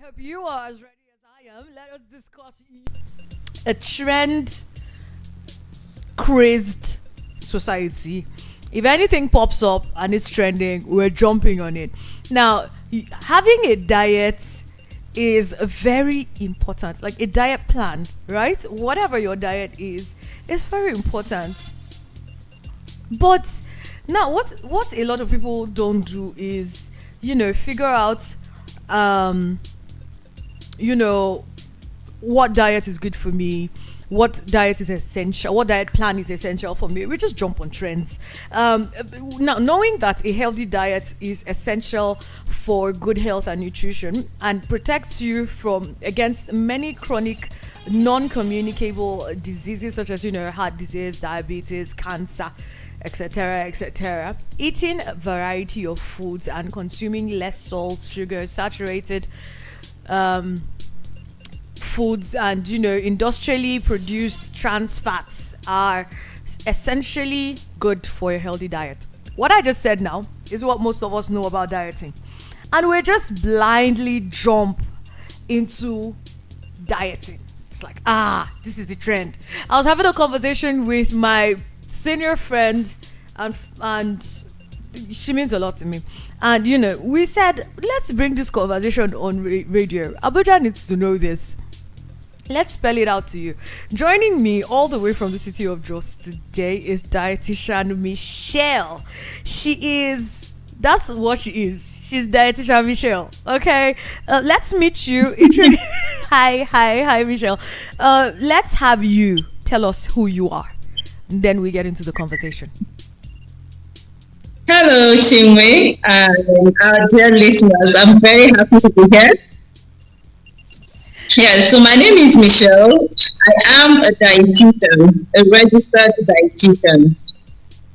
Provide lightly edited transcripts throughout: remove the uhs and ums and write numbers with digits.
hope you are as ready as I am. Let us discuss a trend crazed society. If anything pops up and it's trending, we're jumping on it. Now, having a diet is very important. Like a diet plan, right? Whatever your diet is very important. But now, what a lot of people don't do is, figure out, um, you know, what diet is good for me, what diet is essential, what diet plan is essential for me. We just jump on trends. Now, knowing that a healthy diet is essential for good health and nutrition and protects you from against many chronic non-communicable diseases such as heart disease, diabetes, cancer, etc., etc. Eating a variety of foods and consuming less salt, sugar, saturated um, foods, and industrially produced trans fats are essentially good for a healthy diet. What I just said now is what most of us know about dieting, and we just blindly jump into dieting. It's like, this is the trend. I was having a conversation with my senior friend, and she means a lot to me. And we said, let's bring this conversation on radio. Abuja needs to know this. Let's spell it out to you. Joining me all the way from the city of Jos today is dietitian Michelle. That's what she is. She's dietitian Michelle. Okay, let's meet you. Hi, Michelle. Let's have you tell us who you are. And then we get into the conversation. Hello, Chinwe, and our dear listeners. I'm very happy to be here. Yes, so my name is Michelle. I am a dietitian, a registered dietitian.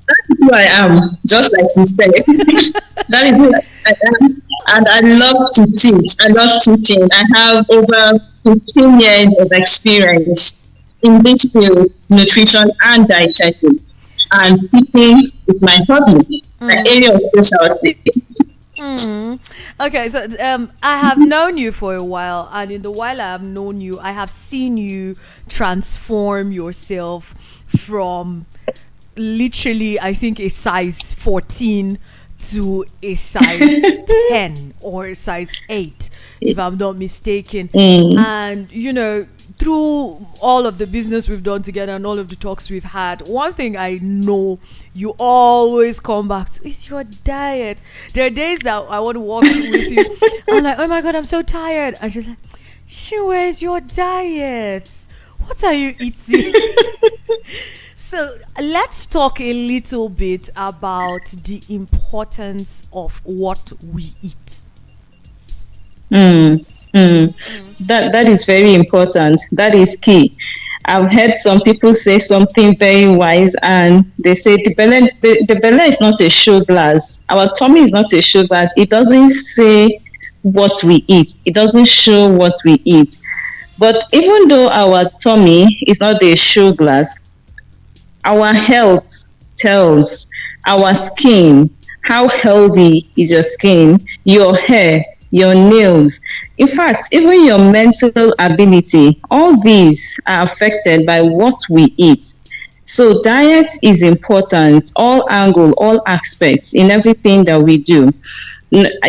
That is who I am, just like you said. That is who I am. And I love to teach. I love teaching. I have over 15 years of experience in this field, nutrition and dietetics. And teaching is my hobby, the area of specialty. Mm. Okay, so I have known you for a while, and in the while I have known you, I have seen you transform yourself from literally, I think, a size 14 to a size 10 or a size 8, if I'm not mistaken. And through all of the business we've done together and all of the talks we've had, one thing I know you always come back to is your diet. There are days that I want to walk with you. I'm like, oh my God, I'm so tired. And she's like, where's your diet? What are you eating? So let's talk a little bit about the importance of what we eat. Mm, that is very important. That is key. I've heard some people say something very wise, and they say the belly is not a show glass. Our tummy is not a show glass. It doesn't say what we eat. It doesn't show what we eat. But even though our tummy is not a show glass, our health tells. Our skin, how healthy is your skin, your hair, your nails. In fact, even your mental ability, all these are affected by what we eat. So diet is important, all angle, all aspects in everything that we do.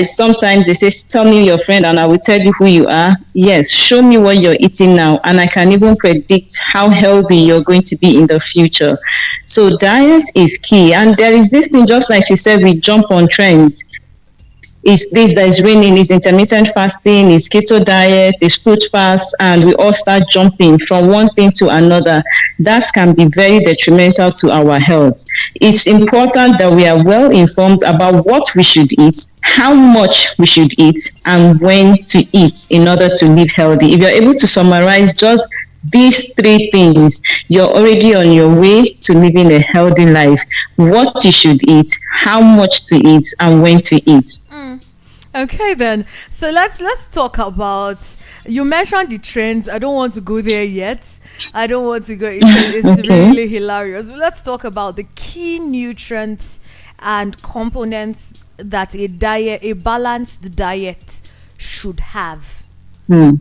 Sometimes they say, tell me your friend and I will tell you who you are. Yes, show me what you're eating now, and I can even predict how healthy you're going to be in the future. So diet is key. And there is this thing, just like you said, we jump on trends. Is this that is raining, is intermittent fasting, is keto diet, is fruit fast, and we all start jumping from one thing to another. That can be very detrimental to our health. It's important that we are well informed about what we should eat, how much we should eat, and when to eat in order to live healthy. If you're able to summarize just these three things, you're already on your way to living a healthy life. What you should eat, how much to eat, and when to eat. Okay then. So let's talk about, you mentioned the trends. I don't want to go there yet. I don't want to go into it's Okay. really hilarious. But let's talk about the key nutrients and components that a balanced diet should have. Hmm.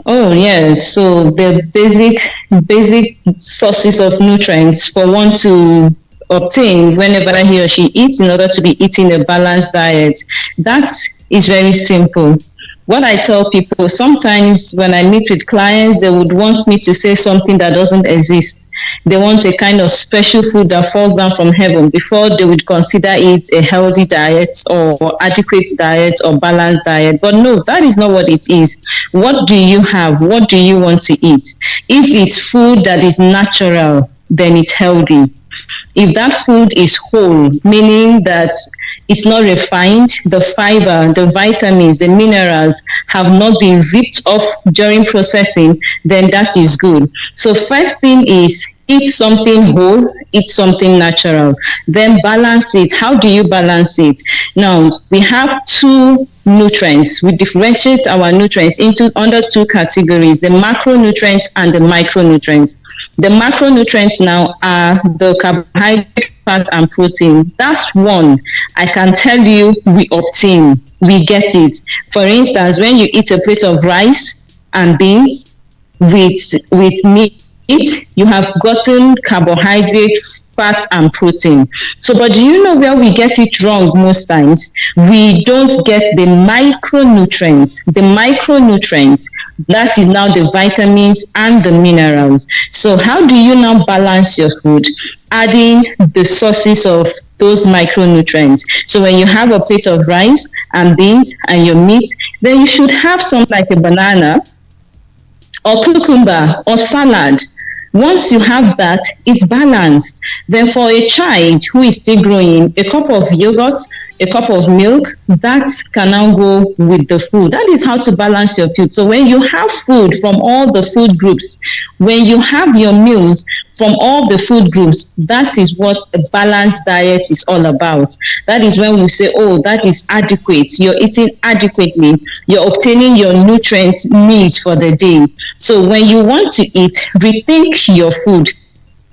Oh yeah, so the basic sources of nutrients for one to obtain whenever he or she eats in order to be eating a balanced diet. That is very simple. What I tell people sometimes when I meet with clients, they would want me to say something that doesn't exist. They want a kind of special food that falls down from heaven before they would consider it a healthy diet or adequate diet or balanced diet. But no, that is not what it is. What do you have? What do you want to eat? If it's food that is natural, then it's healthy. If that food is whole, meaning that it's not refined, the fiber, the vitamins, the minerals have not been ripped off during processing, then that is good. So first thing is eat something whole, eat something natural, then balance it. How do you balance it? Now we have two nutrients. We differentiate our nutrients into under two categories: the macronutrients and the micronutrients. The macronutrients now are the carbohydrate, fat, and protein. That one, I can tell you, we obtain, we get it. For instance, when you eat a plate of rice and beans with meat, you have gotten carbohydrate, fat, and protein. So, but do you know where we get it wrong most times? We don't get the micronutrients. The micronutrients, that is now the vitamins and the minerals. So how do you now balance your food? Adding the sources of those micronutrients. So when you have a plate of rice and beans and your meat, then you should have something like a banana or cucumber or salad. Once you have that, it's balanced. Then for a child who is still growing, a cup of yogurt, a cup of milk, that can now go with the food. That is how to balance your food. So when you have food from all the food groups, when you have your meals from all the food groups, that is what a balanced diet is all about. That is when we say, oh, that is adequate. You're eating adequately. You're obtaining your nutrient needs for the day. So when you want to eat, rethink your food.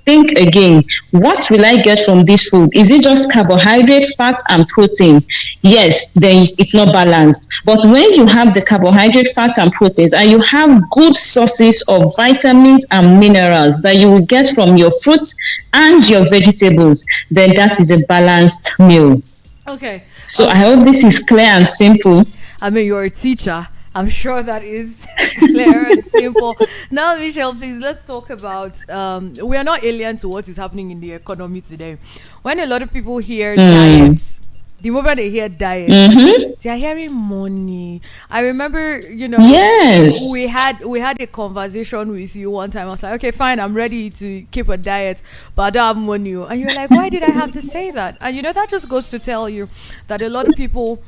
Think again, what will I get from this food? Is it just carbohydrate, fat, and protein? Yes, then it's not balanced. But when you have the carbohydrate, fat, and proteins, and you have good sources of vitamins and minerals that you will get from your fruits and your vegetables, then that is a balanced meal. Okay. So I hope this is clear and simple. I mean, you're a teacher. I'm sure that is clear and simple. Now, Michelle, please, let's talk about, we are not alien to what is happening in the economy today. When a lot of people hear diets, the moment they hear diets, they are hearing money. I remember, Yes. we had a conversation with you one time. I was like, okay, fine, I'm ready to keep a diet, but I don't have money. And you're like, why did I have to say that? And that just goes to tell you that a lot of people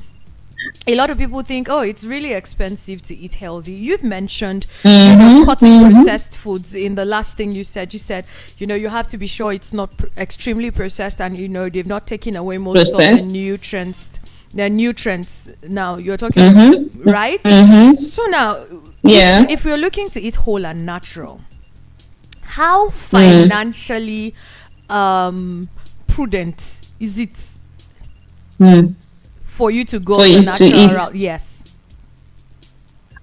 think, oh, it's really expensive to eat healthy. You've mentioned cutting processed foods in the last thing you said. You said, you have to be sure it's not extremely processed, and they've not taken away most of the nutrients. The nutrients. Now you're talking right. So now, if we're looking to eat whole and natural, how financially prudent is it for you to go the natural route? Yes.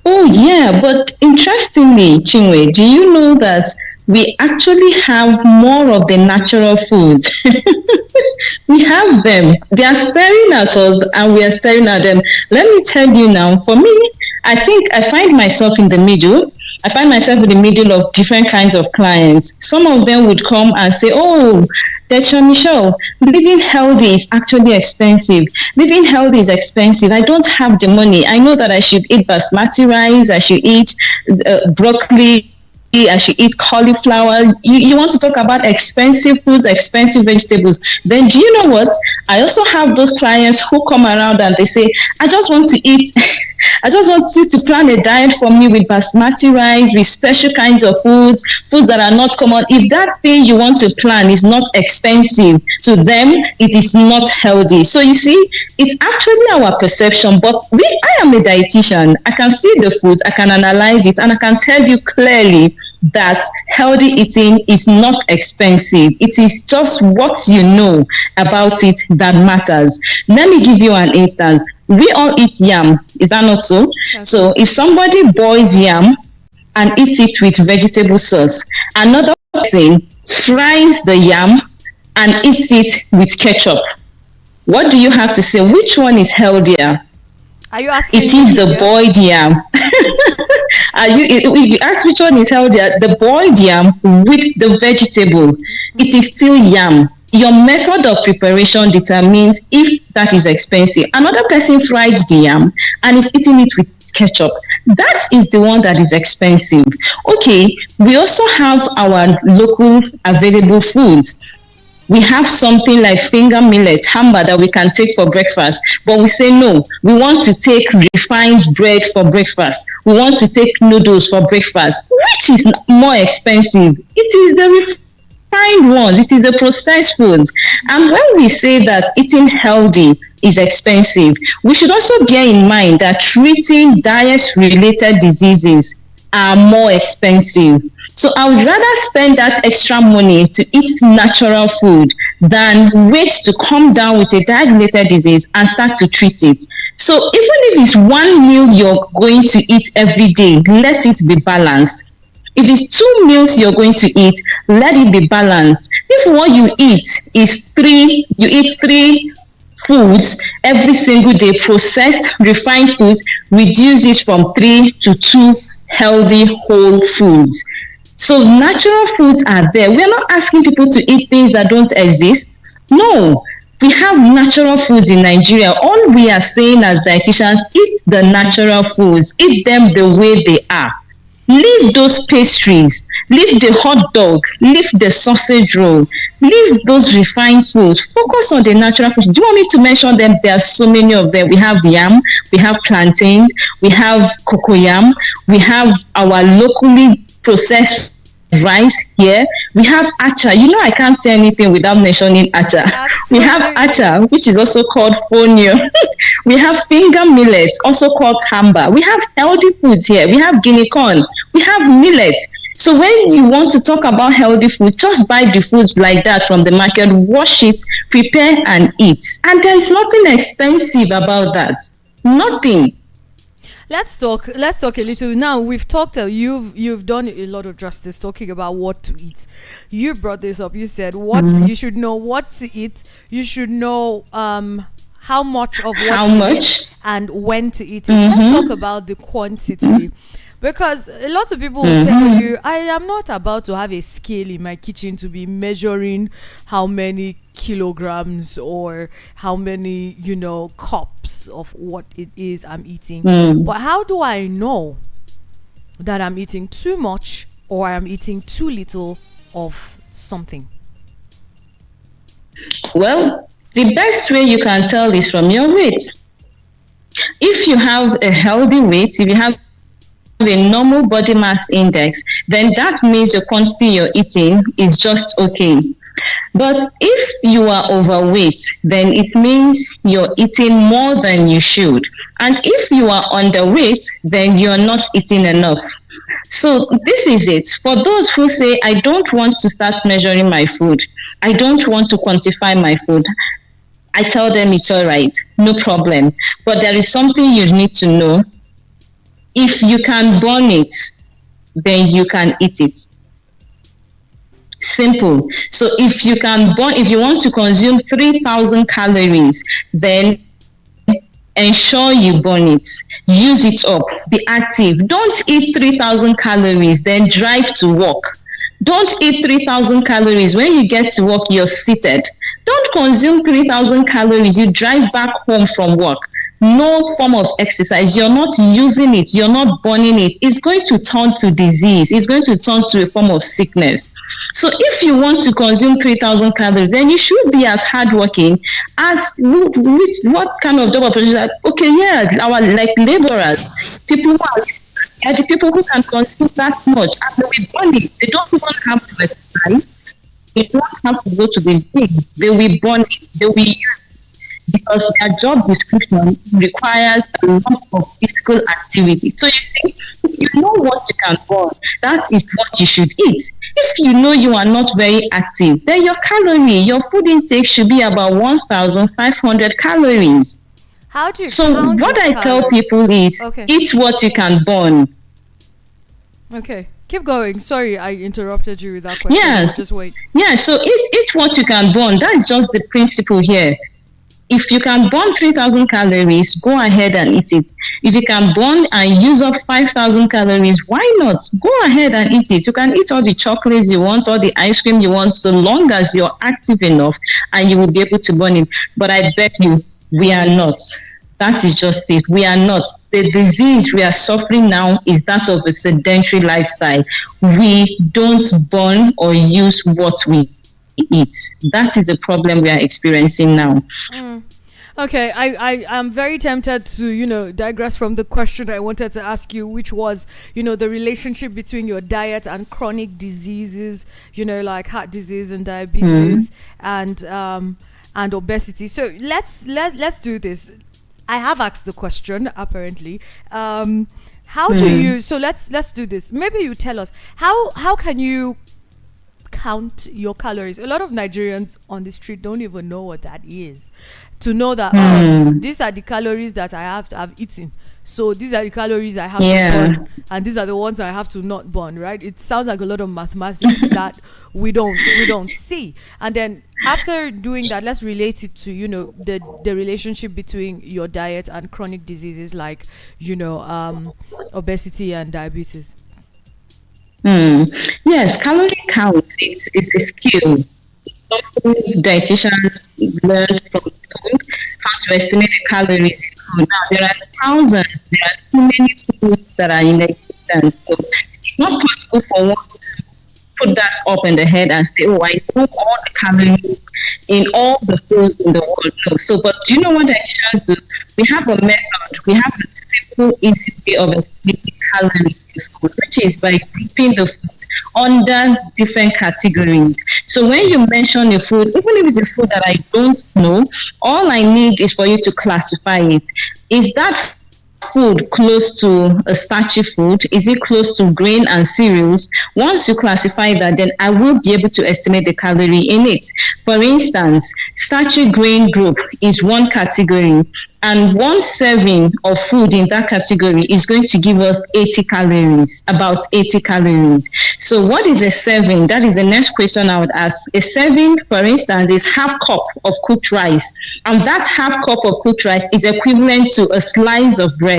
Oh yeah, but interestingly, Chinwe, do you know that we actually have more of the natural foods? We have them. They are staring at us and we are staring at them. Let me tell you now, for me, I think I find myself in the middle. I find myself in the middle of different kinds of clients. Some of them would come and say, oh, Desha Michelle, living healthy is actually expensive. Living healthy is expensive. I don't have the money. I know that I should eat basmati rice. I should eat broccoli. I should eat cauliflower. You want to talk about expensive foods, expensive vegetables. Then do you know what? I also have those clients who come around and they say, I just want to eat, I just want you to plan a diet for me with basmati rice, with special kinds of foods that are not common. If that thing you want to plan is not expensive, to them, it is not healthy. So you see, it's actually our perception, but I am a dietitian. I can see the foods, I can analyze it, and I can tell you clearly that healthy eating is not expensive. It is just what you know about it that matters. Let me give you an instance. We all eat yam. Is that not so? That's So if somebody boils yam and eats it with vegetable sauce, another person fries the yam and eats it with ketchup. What do you have to say? Which one is healthier? Are you asking It is me? the Yeah. boiled yam. If you ask which one is healthier, the boiled yam with the vegetable, it is still yam. Your method of preparation determines if that is expensive. Another person fried the yam and is eating it with ketchup. That is the one that is expensive. Okay, we also have our local available foods. We have something like finger millet, hamba that we can take for breakfast, but we say no, we want to take refined bread for breakfast. We want to take noodles for breakfast. Which is more expensive? It is the refined ones, it is the processed foods. And when we say that eating healthy is expensive, we should also bear in mind that treating diet related diseases are more expensive. So I would rather spend that extra money to eat natural food than wait to come down with a diet-related disease and start to treat it. So even if it's one meal you're going to eat every day, let it be balanced. If it's 2 meals you're going to eat, let it be balanced. If what you eat is you eat three foods every single day, processed, refined foods, reduce it from 3 to 2 healthy whole foods. So natural foods are there. We're not asking people to eat things that don't exist. No, we have natural foods in Nigeria. All we are saying as dietitians, eat the natural foods, eat them the way they are. Leave those pastries, leave the hot dog, leave the sausage roll, leave those refined foods. Focus on the natural foods. Do you want me to mention them? There are so many of them. We have yam, we have plantains, we have cocoyam, we have our locally processed rice here. We have acha. You know, I can't say anything without mentioning acha. We have acha, which is also called fonio. We have finger millet, also called hamba. We have healthy foods here. We have guinea corn. We have millet. So when you want to talk about healthy food, just buy the foods like that from the market, wash it, prepare and eat. And there is nothing expensive about that. Nothing. Let's talk a little now. We've talked, you've done a lot of justice talking about what to eat. You brought this up. You said what you should know what to eat. You should know how much of what to eat and when to eat it. Let's talk about the quantity. Because a lot of people will tell you, I am not about to have a scale in my kitchen to be measuring how many kilograms or how many, cups of what it is I'm eating. But how do I know that I'm eating too much or I'm eating too little of something? Well, the best way you can tell is from your weight. If you have a healthy weight, if you have a normal body mass index, then that means the quantity you're eating is just okay. But if you are overweight, then it means you're eating more than you should. And if you are underweight, then you're not eating enough. So this is it. For those who say, I don't want to start measuring my food, I don't want to quantify my food, I tell them it's all right, no problem. But there is something you need to know. If you can burn it, then you can eat it. Simple. So if you want to consume 3,000 calories, then ensure you burn it. Use it up. Be active. Don't eat 3,000 calories, then drive to work. Don't eat 3,000 calories. When you get to work, you're seated. Don't consume 3,000 calories. You drive back home from work. No form of exercise, you're not using it, you're not burning it, it's going to turn to disease, it's going to turn to a form of sickness. So if you want to consume 3,000 calories, then you should be as hardworking as what kind of job opportunity? Okay, yeah, our like laborers, people are the people who can consume that much and they will burn it. They don't even have to exercise, they don't have to go to the gym, they will burn it, they will use it. Because their job description requires a lot of physical activity. So you see, if you know what you can burn, that is what you should eat. If you know you are not very active, then your food intake should be about 1,500 calories. How do you So count what these I tell calories? people is Okay. eat what you can burn. Okay. Keep going. Sorry, I interrupted you with that question. I'll Yes. just wait. Yeah, so eat what you can burn. That's just the principle here. If you can burn 3,000 calories, go ahead and eat it. If you can burn and use up 5,000 calories, why not? Go ahead and eat it. You can eat all the chocolates you want, all the ice cream you want, so long as you're active enough and you will be able to burn it. But I bet you, we are not. That is just it. We are not. The disease we are suffering now is that of a sedentary lifestyle. We don't burn or use what we eat. That is the problem we are experiencing now. Okay, I am very tempted to, digress from the question I wanted to ask you, which was, the relationship between your diet and chronic diseases, like heart disease and diabetes and obesity. So let's do this. I have asked the question, apparently. How do you, so let's do this. Maybe you tell us, how can you count your calories? A lot of Nigerians on the street don't even know what that is. To know that these are the calories that I have eaten. So these are the calories I have to burn, and these are the ones I have to not burn. Right? It sounds like a lot of mathematics that we don't see. And then after doing that, let's relate it to the relationship between your diet and chronic diseases like obesity and diabetes. Yes, calorie count is a skill. Something dietitians learned from school, how to estimate the calories in food. Now, there are thousands, there are too many foods that are in existence. So it's not possible for one to put that up in the head and say, oh, I know all the calories in all the foods in the world. No. So, but do you know what dietitians do? We have a method, we have a simple, easy way of estimating calories in food, which is by grouping the food under different categories. So when you mention a food, even if it's a food that I don't know, all I need is for you to classify it. Is that food close to a starchy food? Is it close to grain and cereals? Once you classify that, then I will be able to estimate the calorie in it. For instance, starchy grain group is one category, and one serving of food in that category is going to give us 80 calories, about 80 calories. So what is a serving? That is the next question I would ask. A serving, for instance, is half cup of cooked rice, and that half cup of cooked rice is equivalent to a slice of bread.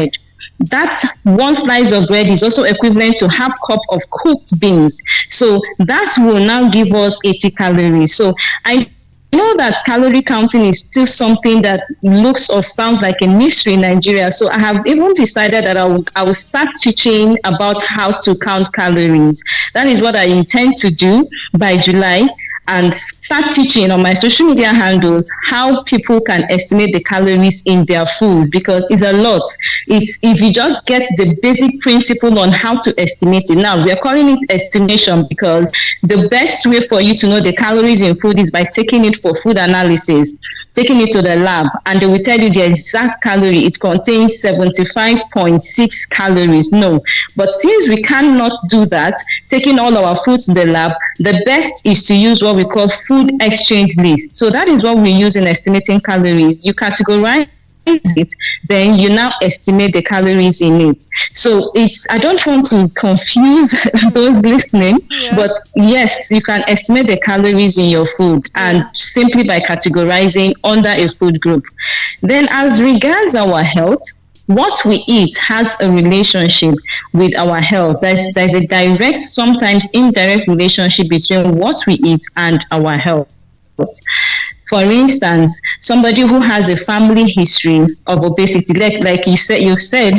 That one slice of bread is also equivalent to half cup of cooked beans. So that will now give us 80 calories. So I know that calorie counting is still something that looks or sounds like a mystery in Nigeria. So I have even decided that I will start teaching about how to count calories. That is what I intend to do by July, and start teaching on my social media handles how people can estimate the calories in their foods, because it's a lot. It's if you just get the basic principle on how to estimate it. Now we are calling it estimation because the best way for you to know the calories in food is by taking it for food analysis, taking it to the lab, and they will tell you the exact calorie. It contains 75.6 calories. No, but since we cannot do that, taking all our foods to the lab, the best is to use what we call food exchange list. So that is what we use in estimating calories. You categorize it, then you now estimate the calories in it. So I don't want to confuse those listening, but yes, you can estimate the calories in your food, and simply by categorizing under a food group. Then as regards our health, what we eat has a relationship with our health. There's a direct, sometimes indirect relationship between what we eat and our health. For instance, somebody who has a family history of obesity, like you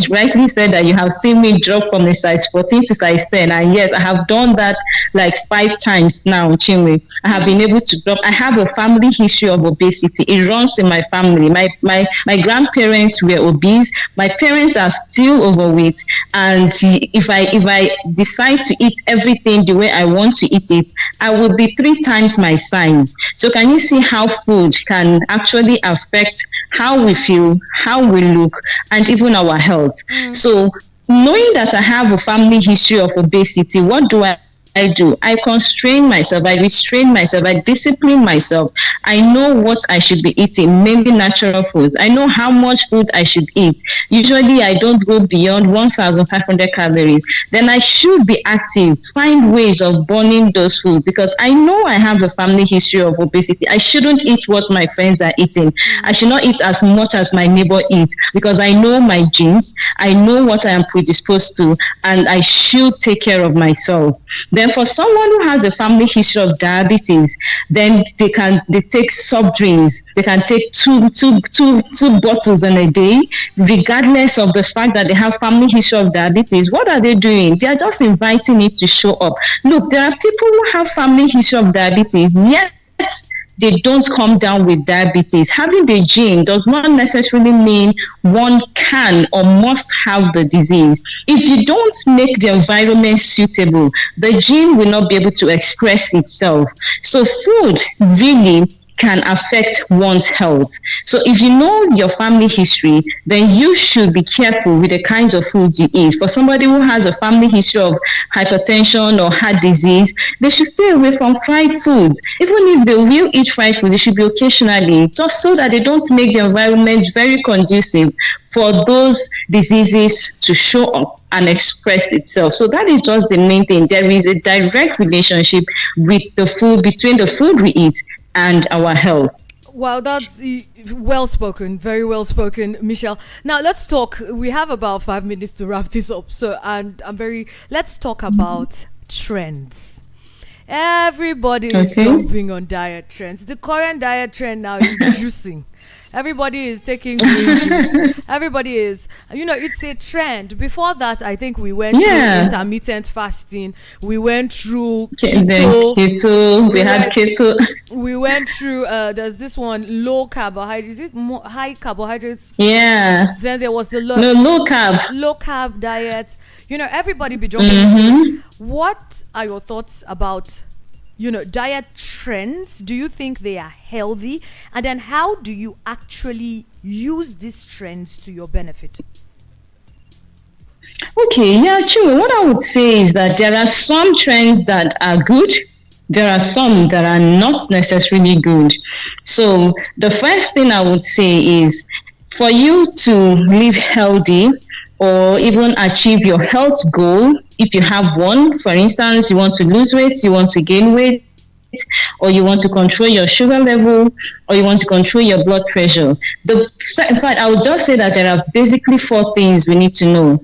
rightly said that you have seen me drop from a size 14 to size 10. And yes, I have done that like 5 times now, Chinwe. I have been able to drop. I have a family history of obesity. It runs in my family. My grandparents were obese. My parents are still overweight. And if I decide to eat everything the way I want to eat it, I will be 3 times my size. So can you see how food can actually affect how we feel, how we look, and even our health? So knowing that I have a family history of obesity, what do I I do? I constrain myself, I restrain myself, I discipline myself. I know what I should be eating, mainly natural foods. I know how much food I should eat. Usually, I don't go beyond 1,500 calories. Then I should be active, find ways of burning those food, because I know I have a family history of obesity. I shouldn't eat what my friends are eating. I should not eat as much as my neighbor eats, because I know my genes, I know what I am predisposed to, and I should take care of myself. Then for someone who has a family history of diabetes, then they take soft drinks. They can take two bottles in a day, regardless of the fact that they have family history of diabetes. What are they doing? They are just inviting it to show up. Look, there are people who have family history of diabetes, yet they don't come down with diabetes. Having the gene does not necessarily mean one can or must have the disease. If you don't make the environment suitable, the gene will not be able to express itself. So food really can affect one's health. So if you know your family history, then you should be careful with the kinds of foods you eat. For somebody who has a family history of hypertension or heart disease, they should stay away from fried foods. Even if they will eat fried food, it should be occasionally, just so that they don't make the environment very conducive for those diseases to show up and express itself. So that is just the main thing. There is a direct relationship with the food, between the food we eat and our health. Wow, that's well spoken, very well spoken, Michelle. Now let's talk. We have about 5 minutes to wrap this up. So, and let's talk about trends. Everybody is jumping on diet trends. The current diet trend now is juicing. Everybody is taking green juice. Everybody is, it's a trend. Before that, I think we went through intermittent fasting. We went through keto. We had keto. We went through, there's this one, low carbohydrates. Is it high carbohydrates? Yeah. Then there was the low carb. Low carb diet. Everybody be jumping. What are your thoughts about diet trends? Do you think they are healthy? And then how do you actually use these trends to your benefit? Okay, yeah, true. What I would say is that there are some trends that are good. There are some that are not necessarily good. So the first thing I would say is, for you to live healthy or even achieve your health goal, if you have one, for instance, you want to lose weight, you want to gain weight, or you want to control your sugar level, or you want to control your blood pressure. In fact, I would just say that there are basically 4 things we need to know.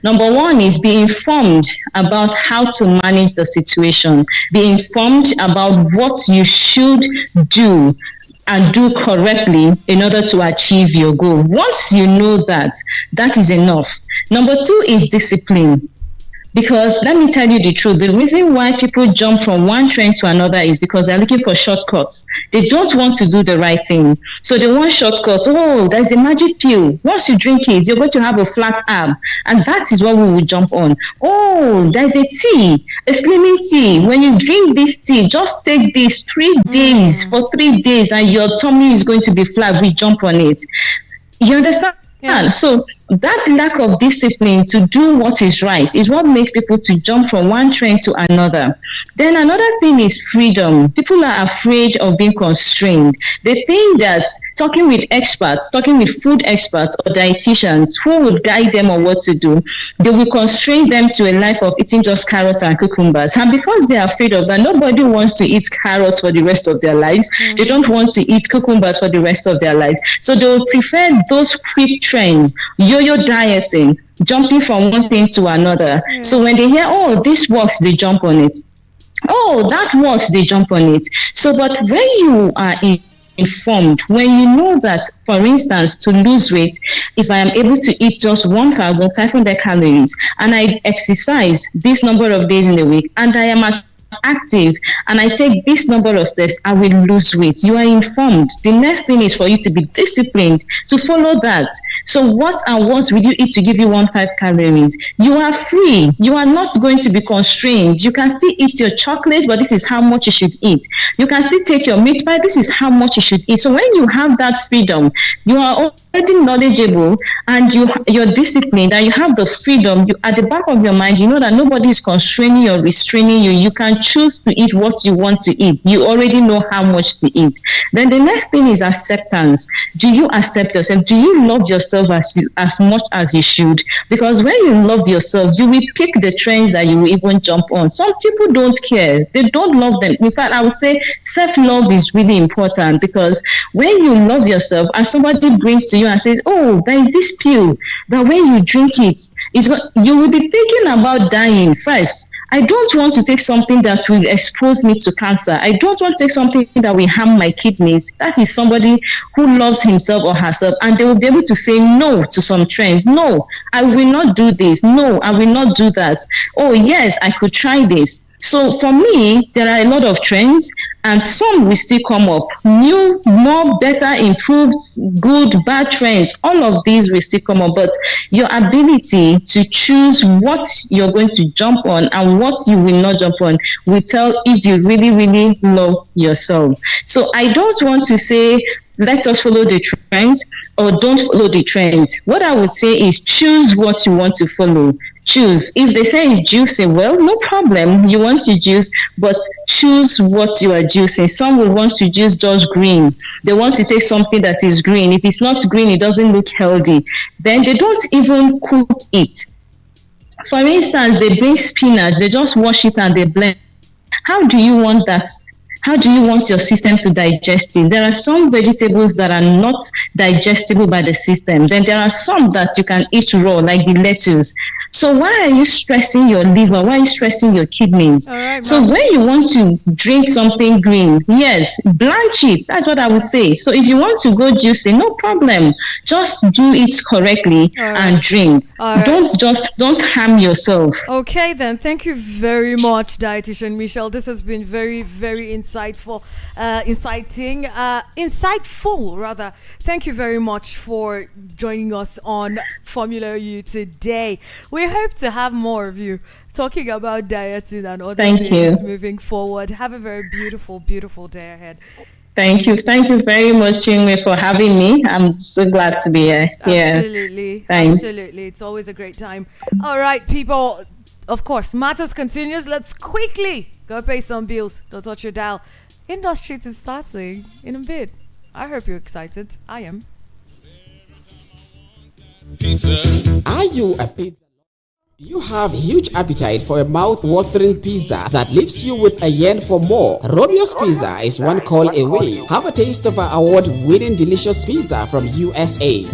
Number 1 is be informed about how to manage the situation. Be informed about what you should do and do correctly in order to achieve your goal. Once you know that, that is enough. Number 2 is discipline. Because let me tell you the truth, the reason why people jump from one trend to another is because they're looking for shortcuts. They don't want to do the right thing. So they want shortcuts. Oh, there's a magic pill. Once you drink it, you're going to have a flat arm. And that is what we will jump on. Oh, there's a tea, a slimming tea. When you drink this tea, just take this 3 days, for 3 days, and your tummy is going to be flat. We jump on it. You understand? Yeah. So that lack of discipline to do what is right is what makes people to jump from one trend to another. Then another thing is freedom. People are afraid of being constrained. They think that talking with experts, talking with food experts or dietitians who would guide them on what to do, they will constrain them to a life of eating just carrots and cucumbers. And because they are afraid of that, nobody wants to eat carrots for the rest of their lives. They don't want to eat cucumbers for the rest of their lives. So they will prefer those quick trends, yo-yo dieting, jumping from one thing to another. So when they hear, oh, this works, they jump on it. Oh, that works, they jump on it. So, but when you are informed, when you know that, for instance, to lose weight, if I am able to eat just 1,500 calories and I exercise this number of days in a week and I am as active and I take this number of steps, I will lose weight. You are informed. The next thing is for you to be disciplined to follow that. So what and what will you eat to give you 1,500 calories? You are free. You are not going to be constrained. You can still eat your chocolate, but this is how much you should eat. You can still take your meat pie. This is how much you should eat. So when you have that freedom, you are already knowledgeable and you're disciplined and you have the freedom, you at the back of your mind, you know that nobody is constraining or restraining you. You can choose to eat what you want to eat. You already know how much to eat. Then the next thing is acceptance. Do you accept yourself? Do you love yourself as much as you should? Because when you love yourself, you will pick the trends that you will even jump on. Some people don't care. They don't love them. In fact, I would say self-love is really important, because when you love yourself and somebody brings to you and says, oh, there is this pill that when you drink it, you will be thinking about dying first. I don't want to take something that will expose me to cancer. I don't want to take something that will harm my kidneys. That is somebody who loves himself or herself, and they will be able to say no to some trend. No, I will not do this. No, I will not do that. Oh, yes, I could try this. So for me, there are a lot of trends, and some will still come up. New, more, better, improved, good, bad trends. All of these will still come up. But your ability to choose what you're going to jump on and what you will not jump on will tell if you really, really love yourself. So I don't want to say, let us follow the trends or don't follow the trends. What I would say is choose what you want to follow. Choose. If they say it's juicing, well, no problem. You want to juice, but choose what you are juicing. Some will want to juice just green. They want to take something that is green. If it's not green, it doesn't look healthy. Then they don't even cook it. For instance, they bring spinach, they just wash it and they blend. How do you want that? How do you want your system to digest it? There are some vegetables that are not digestible by the system. Then there are some that you can eat raw, like the lettuce. So why are you stressing your liver? Why are you stressing your kidneys? All right, so when you want to drink something green, yes, blanch it. That's what I would say. So if you want to go juicy, no problem. Just do it correctly and drink. Don't harm yourself. Okay, then. Thank you very much, Dietitian Michelle. This has been very, very insightful, insightful rather. Thank you very much for joining us on Formula U today. We hope to have more of you talking about dieting and other things moving forward. Have a very beautiful, beautiful day ahead. Thank you. Thank you very much, Chinwe, for having me. I'm so glad to be here. Absolutely. Thanks. Absolutely. It's always a great time. All right, people. Of course, matters continues. Let's quickly go pay some bills. Don't touch your dial. Industry is starting in a bit. I hope you're excited. I am. Pizza. Are you a pizza? Do you have huge appetite for a mouth-watering pizza that leaves you with a yen for more? Romeo's Pizza is one call away. Have a taste of our award-winning delicious pizza from USA.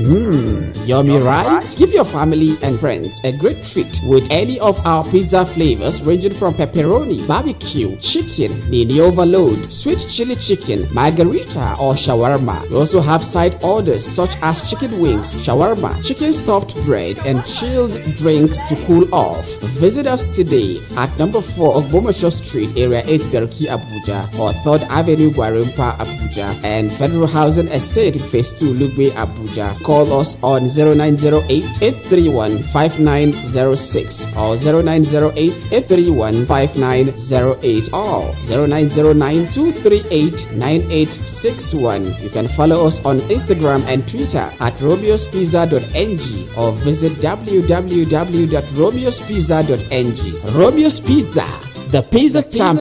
Yummy, right? Give your family and friends a great treat with any of our pizza flavors ranging from pepperoni, barbecue, chicken, mini overload, sweet chili chicken, margarita, or shawarma. We also have side orders such as chicken wings, shawarma, chicken stuffed bread, and chilled drinks to cool off. Visit us today at number 4 Ogbomoso Street, Area 8, Garki, Abuja, or 3rd Avenue, Gwarimpa, Abuja, and Federal Housing Estate, Phase 2, Lugbe, Abuja. Call us on 0908-831-5906 or 0908-831-5908 or 0909-238-9861. You can follow us on Instagram and Twitter at romeospizza.ng or visit www.romeospizza.ng. Romeo's Pizza, the pizza champion.